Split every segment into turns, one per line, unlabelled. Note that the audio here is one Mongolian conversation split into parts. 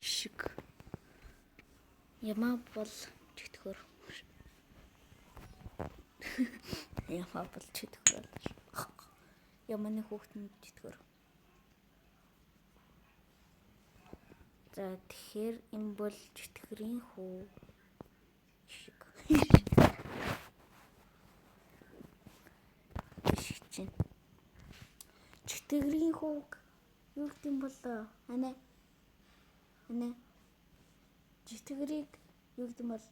шиг. Ямаа бол чөтгөр. Ямаа бол чөтгөр. Ямааны хүүхдэн чөтгөр. За тэгэхээр энэ бол чөтгөрийн хүү шиг. Шиг чинь. Чөтгөрийн хүүг юу гэдэг юм бол анаа. Чөтгөрийг юу гэдэг юм бол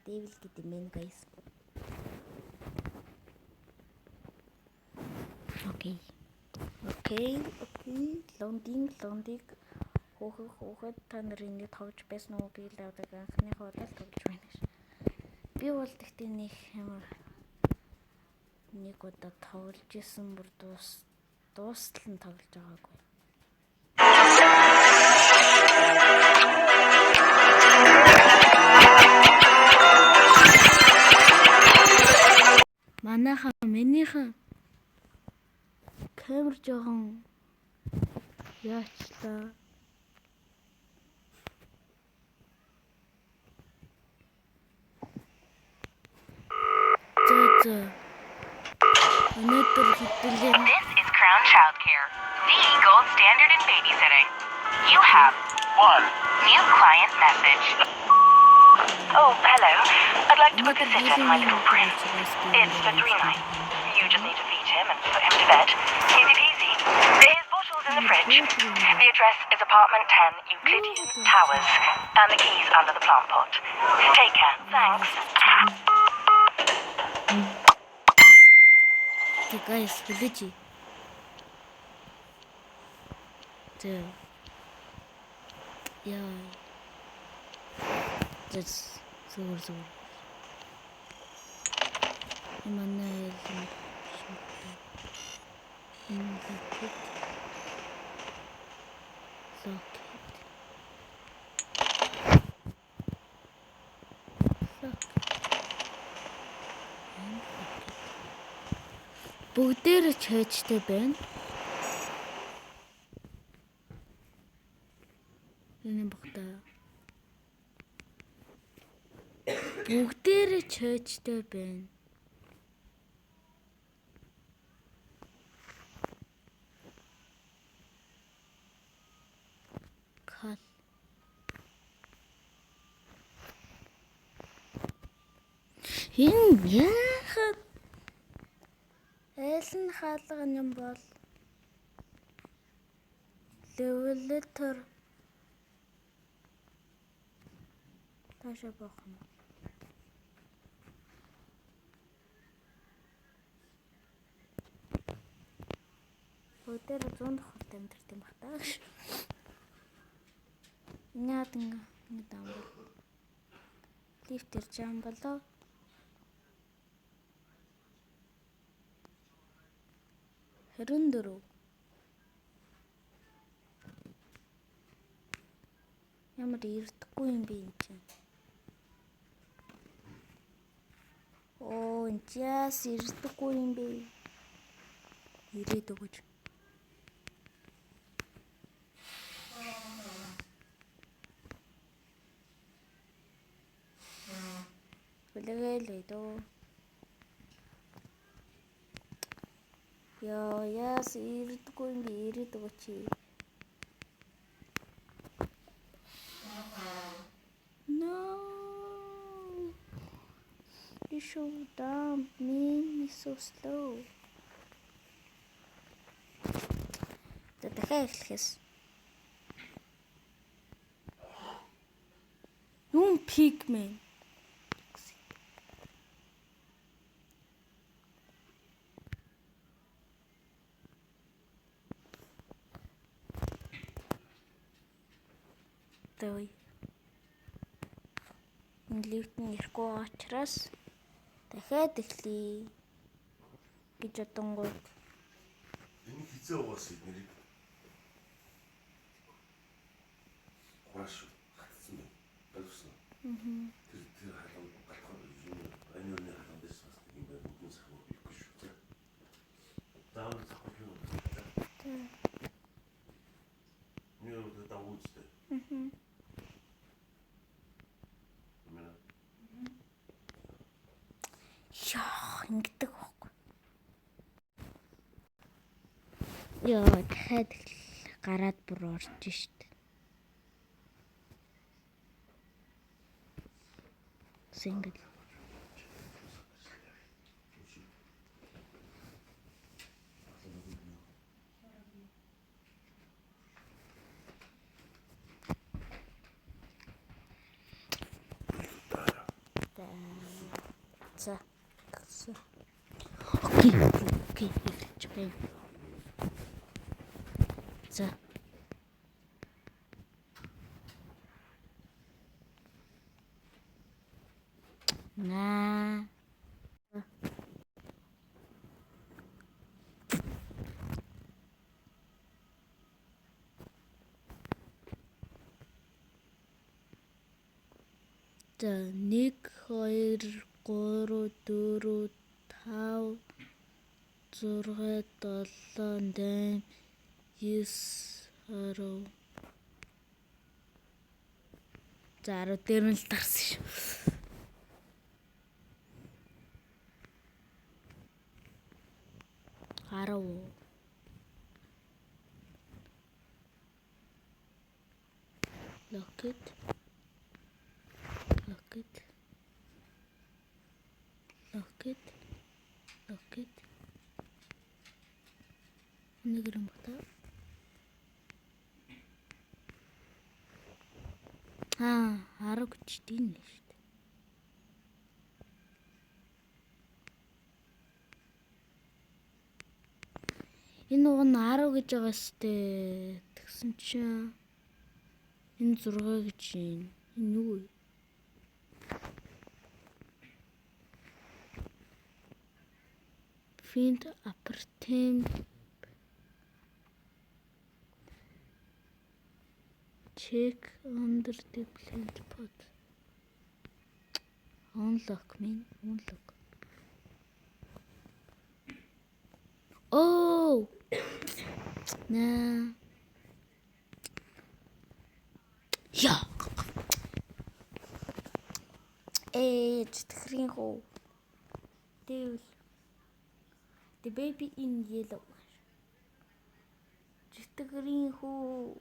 Дэвил гэдэг юм guys. Окей. Лондиг хөөхөд та нарын нэг товж байсан уу? Би л авдаг анхныхаа удаа товж байна ш. Би бол тэгтээ нэг ямар нэг удаа тоглож исэн бүр дуустал нь тоглож байгаагүй. Манайхан минийхэн камер жоохон яачлаа.
This is Crown Childcare, the gold standard in babysitting. You have one new client message. Oh, hello. I'd like to book a sitter for my little prince. It's for 3 nights. You just need to feed him and put him to bed. Easy peasy. His bottle's in the fridge. The address is apartment 10, Euclidean Towers, and the key's under the plant pot. Take care. Thanks.
Okay guys, village. Yeah. That's so. Emmanuel. Бүгдээр чойчтой байна. Энэ бохта. Бүгдээр чойчтой байна. Кал. Энэ яахад айлын хаалга юм бол левелтер таашаа боох юм. Өдөр 100 давхарт амьдэрт юм бахтаа. Яад ингэ даамбал лифтер жам болоо. Хөрөндөрөө ямар ирдэхгүй юм бэ энэ чинь. Оо энэ яас ирдэхгүй юм бэ. Ирээд өгөөч. Бүлэгээл дөө. Яас ирдэхгүй юм бэ. Ирээд өгөөч. No. You should dump me so slow. Дахиад эхлэхээс. Юм пигмен. Давай. Энэ лифтний ирэхгүй учраас дахиад эхлэе гэж бодонгууд.
Энэ хизээ угаасан нэрийг Хаш хатсан байна. Ойлгосон. Тэр халуун гатхан юм. Анионы халуун дэс бас юм байна. Бүгд сахав ихгүй шүү. Заавал сахав юм. юмстай. Мэнэ.
Яа, ингэдэг байхгүй. Яа, дахиад гараад бүр орж штт. Single. За. Окей, эхэлж байна. За. На. За 1 2 3 4 5 6 7 8 9 10. За 10 дээр нь л дарсан шүү. Locket. Нэг юм бата. Аа, 10 гэж тийм нэ шүү дээ. Энэ уг нь 10 гэж байгаа штэ. Тэгсэн чинь энэ 6 гэж юм. Энэ юу вэ? Find apartment. Check under the plant pot. Unlock. Oh! На. Я. Читгэрийн хүү. Дэвэл. The baby in yellow. Читгэрийн хүү.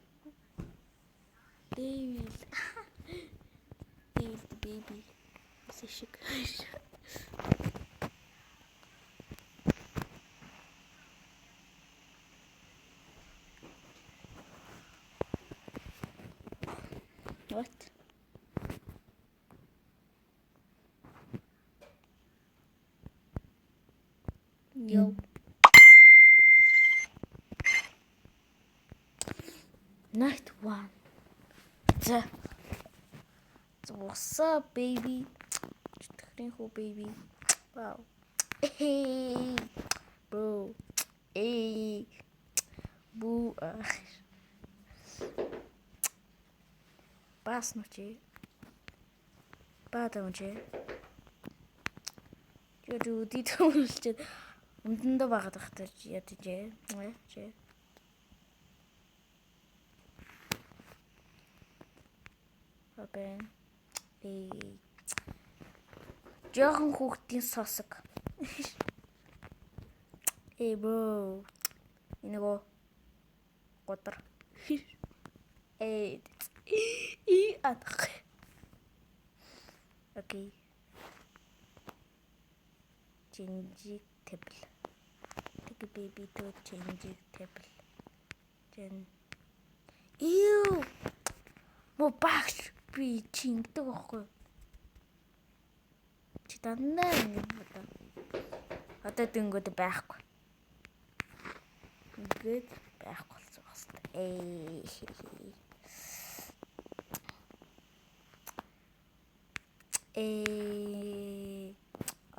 Дэвэл. The baby. Сэшиг. What? Yo. Night one. What's up, baby? Chitrinho, baby. Wow. Hey, bro. Hey. Boo. Бас нүчи. Баатаа нүчи. Юу дийдүүлчихэд өмдөндөө байгаад байхдаа яа тийжээ. Чи. Апен. Жохон хүүхдийн сосог. Бро. Инего. Годар. Атах. Окей. Changing table. Take a baby to changing table. Ew. Мо багш би чингдэг байхгүй. Чи дандаа ингэ бодоо. Одоо дөнгөд байхгүй. Ингээд байхгүй болсон байна.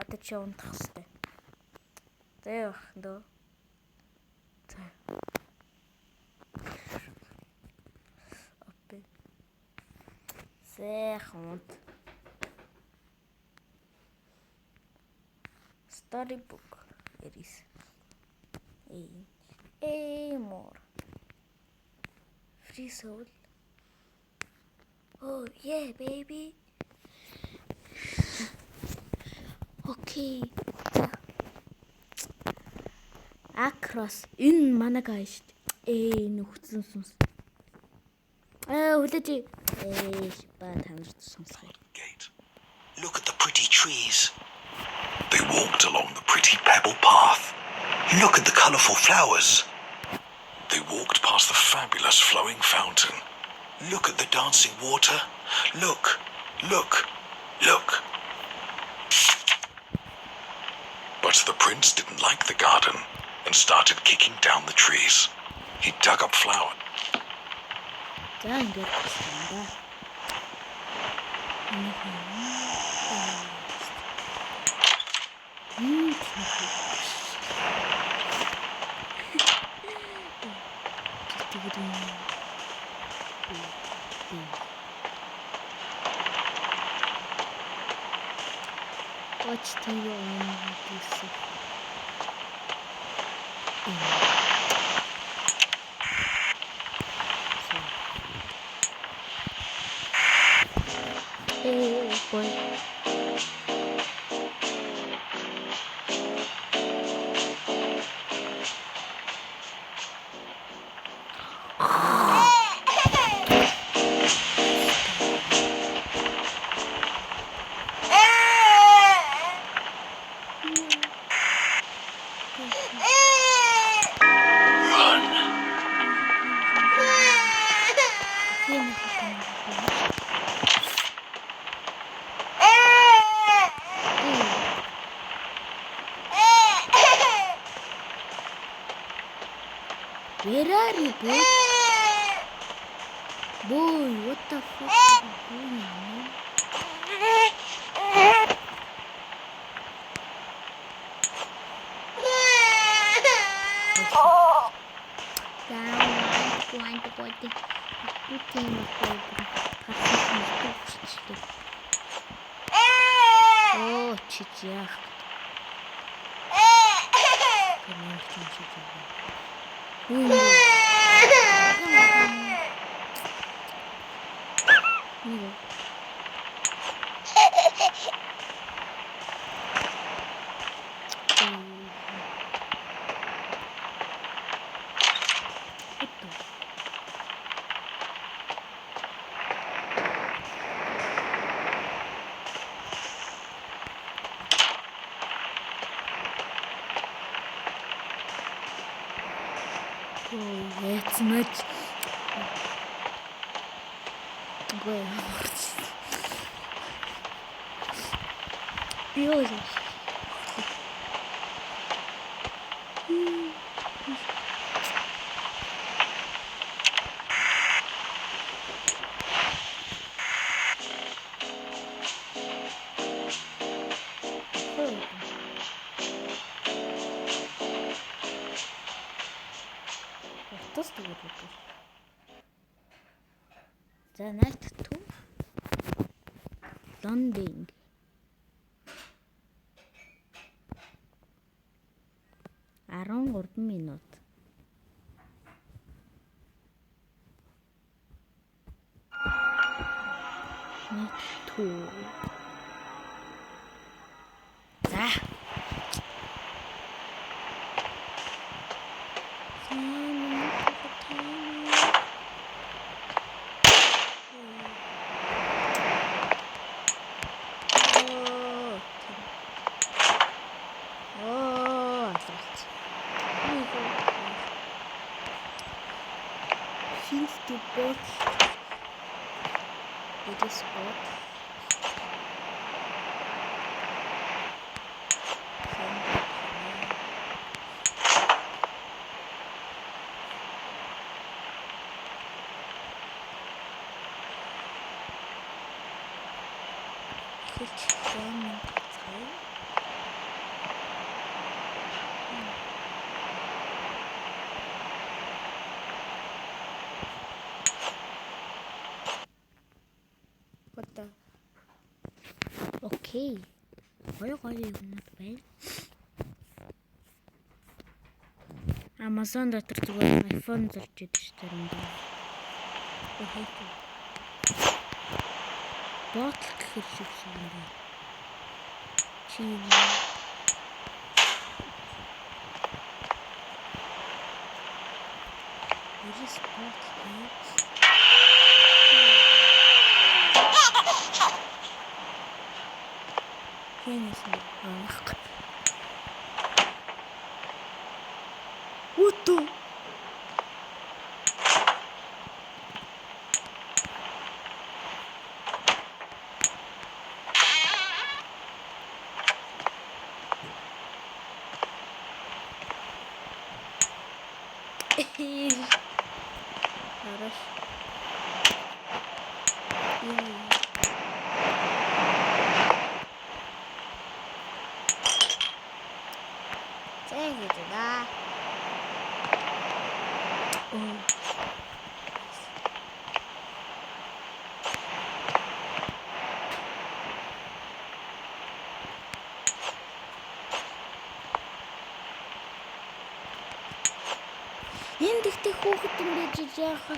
Одоо чи унтах хэрэгтэй. За яах вэ? За. Опе. Сэхмут. Storybook. It is. More. Free soul. Oh yeah baby. Окей. За. Акрос. Энэ манай гай шүү дээ. Нөхцөн сүнс. Хүлээж. Ба танарт сонсгоо.
Gate. Look at the pretty trees. They walked along the pretty pebble path. Look at the colourful flowers. They walked past the fabulous flowing fountain. Look at the dancing water. Look, look, look. But the prince didn't like the garden and started kicking down the trees. He dug up flowers.
За ингээд байна. Watch TV on this. Oh boy. Where are you, boy? Boy, what the fuck are you doing, man? Oh, чичах. Oh, it's much. Ой, ёжиш. Тус тэгээд үү. За night 2. Landing. Around 3 минут. Night 2. За. It is spot. What the? Okay. Гоё юмнууд байна. Amazon дотор зүгээр iPhone зорж идэв шүү дээ. Ботл гэхэр шиг юм байна. Чи юм. Ирис ботл гэж. Хэнэс нь анх. Үтүү. Хорош. Цэгдэ. Энд ихтэй хүүхэд юм байж яах вэ?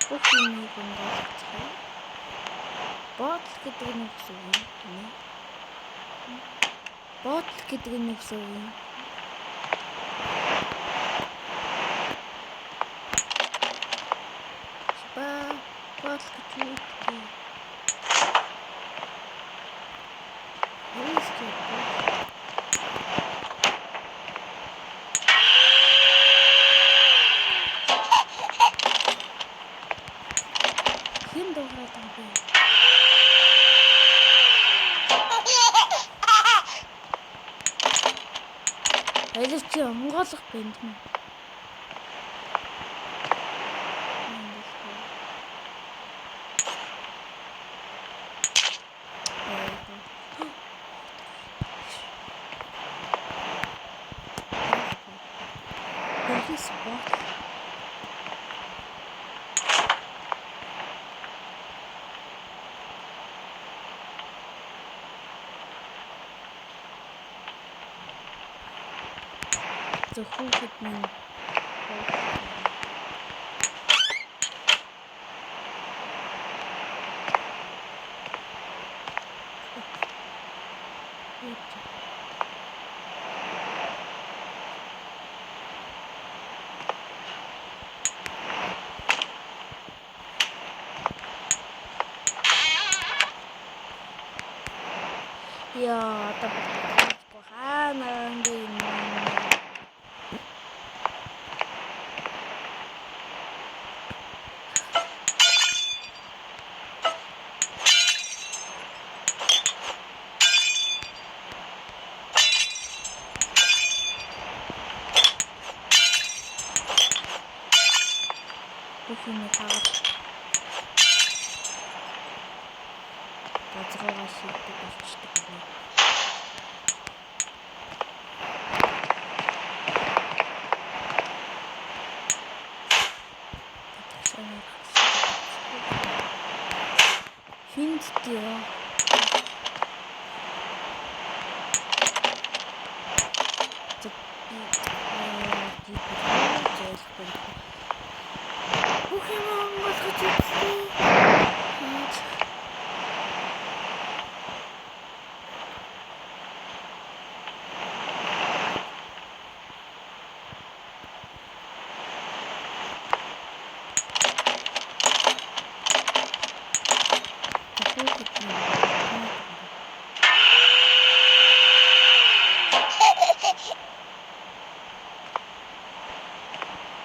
Хүүхнийг онгоцгоо. Ботл гэдэг нь юу гэсэн юм? Ботл гэдэг нь юу гэсэн юм? Ботл гэж юу вэ? Хин дуурайд юм бэ? Алив чи онгоолох бэнд мэ? Ирис ботл. Захуухад минь яа tapos hanan din. Бүхний хавар газраа шийддэг болчихдог юм. Хинтдээ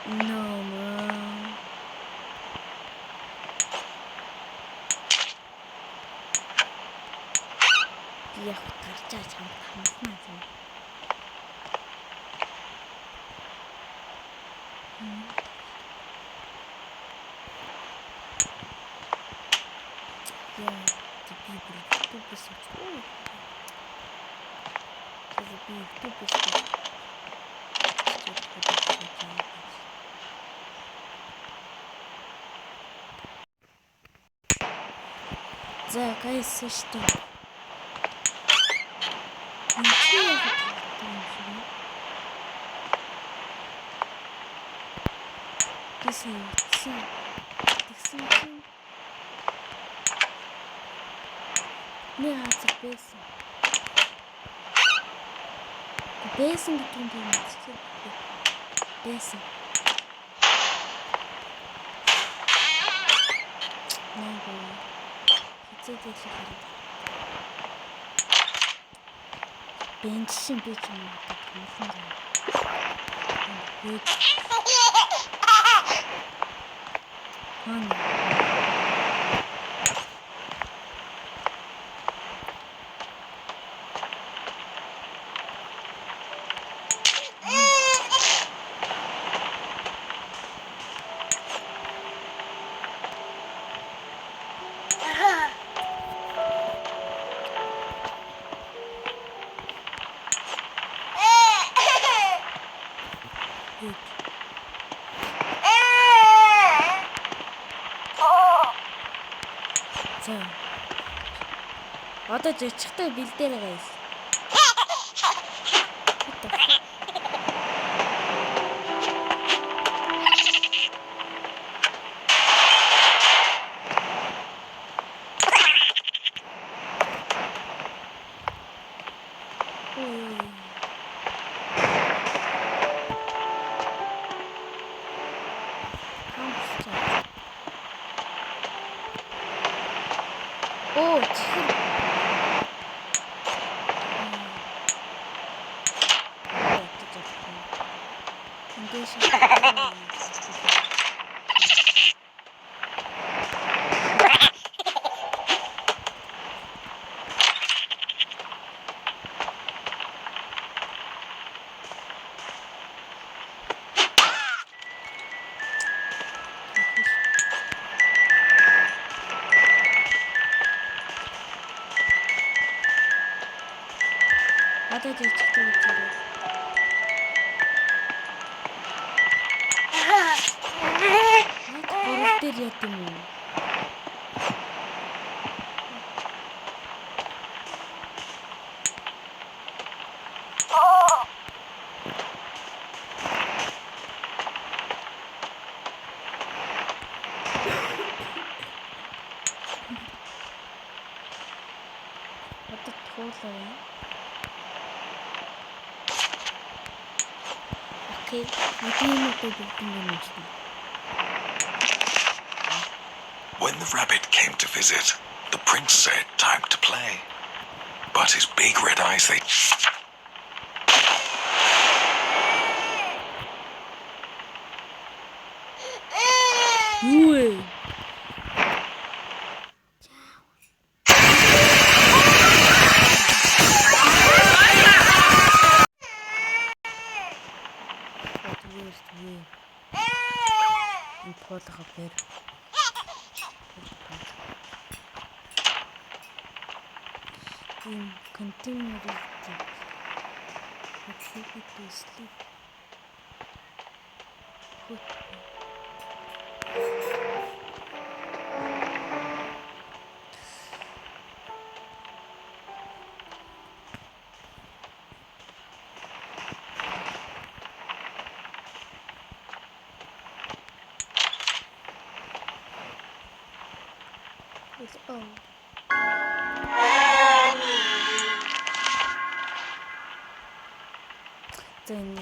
No man. Яг тарчаа чамд хамтнаа зам. Яа, би бүртгээс очив. Би бүртгээс за, кайсы что? Ничего. Тэгсэн чинь нэг газар байсан. Байсан гэдэг нь тийм үстэй. Байсан. Наагүй. Хизээдээ л хараад. Бенчин би ч юм уу гэдэг юм. За. Одоо жичихтэй бэлдээ байгаа юм. Оо, чихэр. Одоо жижигтэй үчирээ. Гурав дээр яд юм уу? Одоо туулаа. Okay,
when the rabbit came to visit, the prince said time to play. But his big red eyes, they...
Ue. Continue to sleep. It's all. Then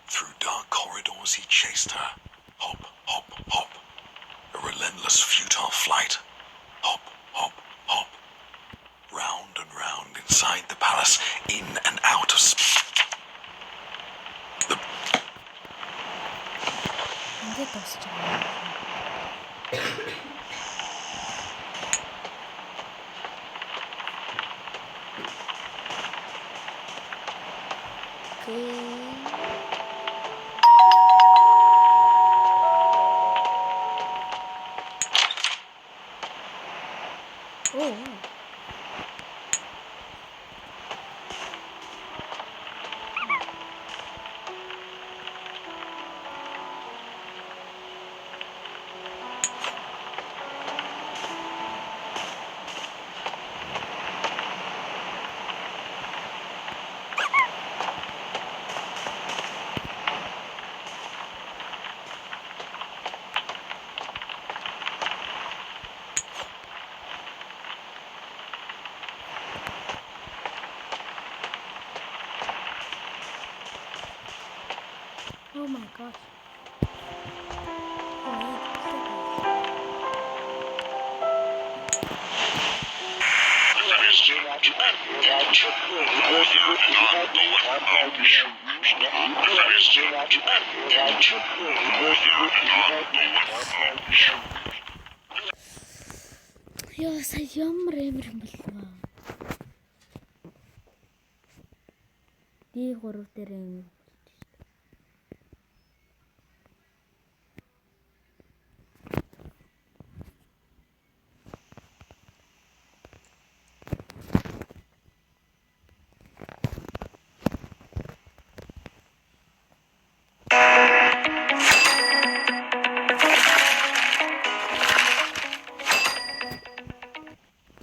Through dark corridors he chased her. Hop, hop, hop. A relentless, futile flight. Hop, hop, hop. Round and round inside the palace, in and out of space.
gosh. Oh, wait. Яа, сая ямар амар юм болов. D3 дээр юм.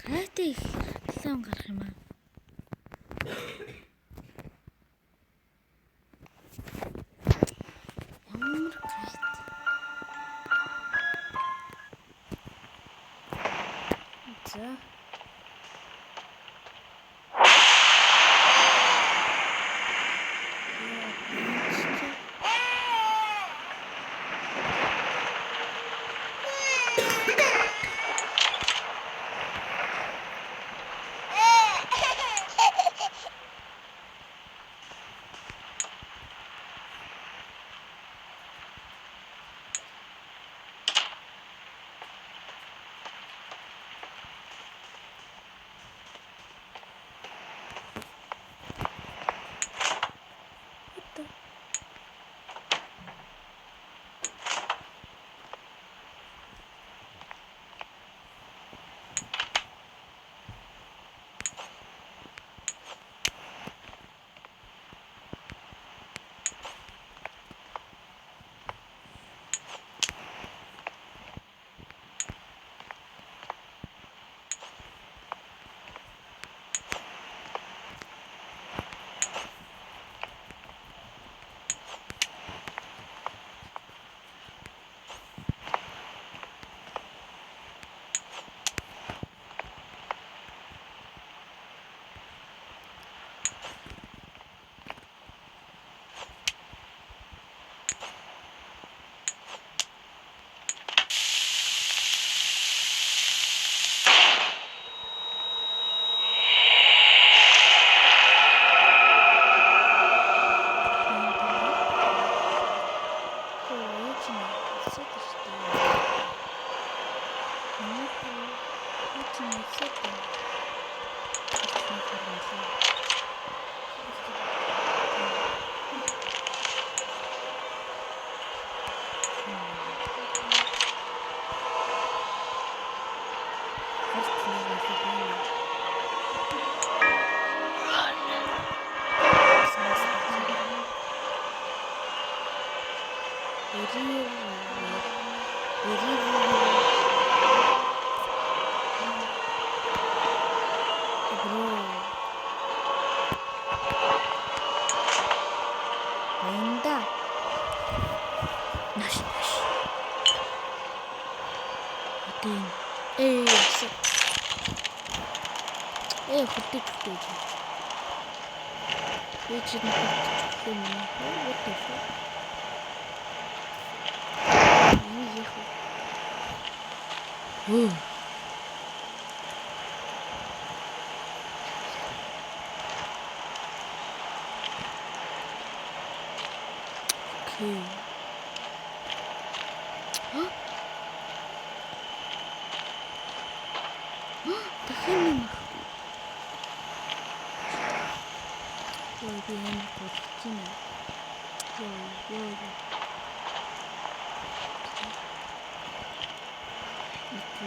Гайтай их талаан гарах юм аа. Ямар гайт. За.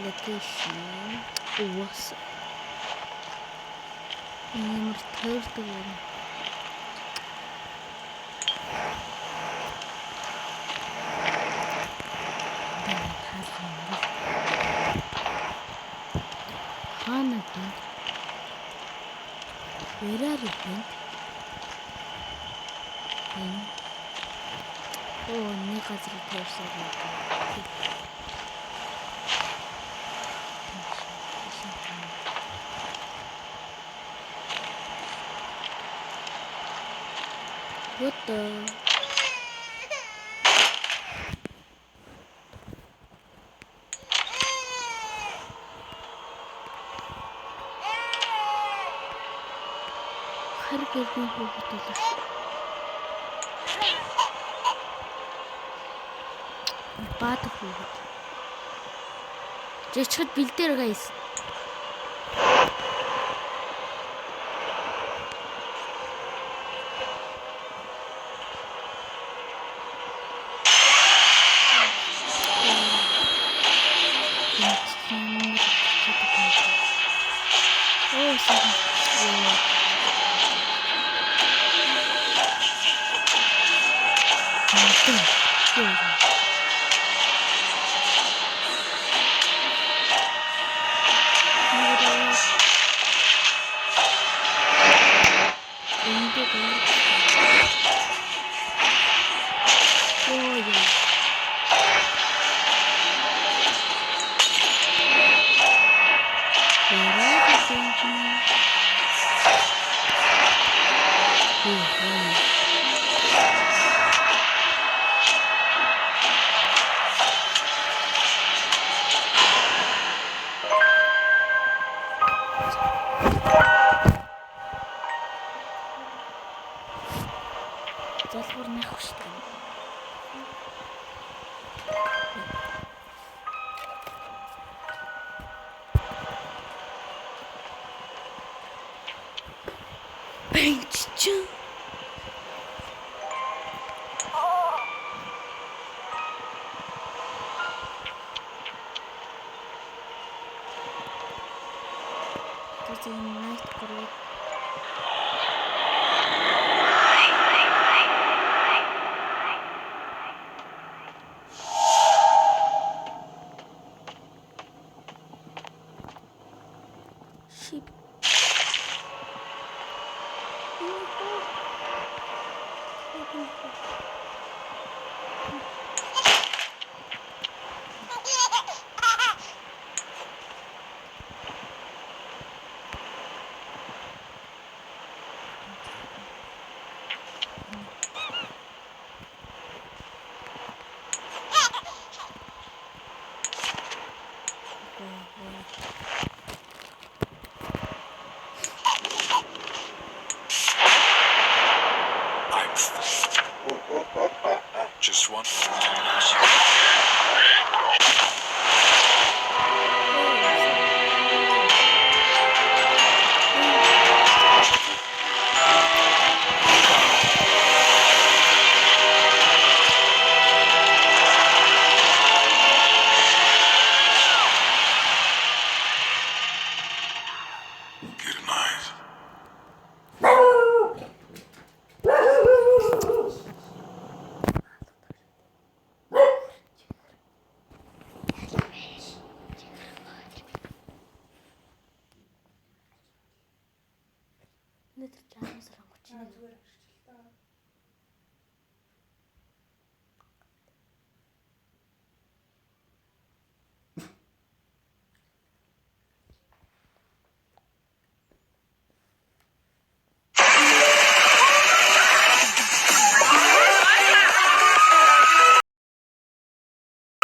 Location was number 31. Where are you going? Oh, Nika's repair. What the? Хариг эргийн хүүхэд болооч. Баадаг хүүхэд. Жичгэд бэлдээр гайс. Залбар нах шүү дээ. Бэнчч. Тэзэн найт гэрээ. Sheep.
Just one. Good night.
Өнөөдөр 60 сар 31.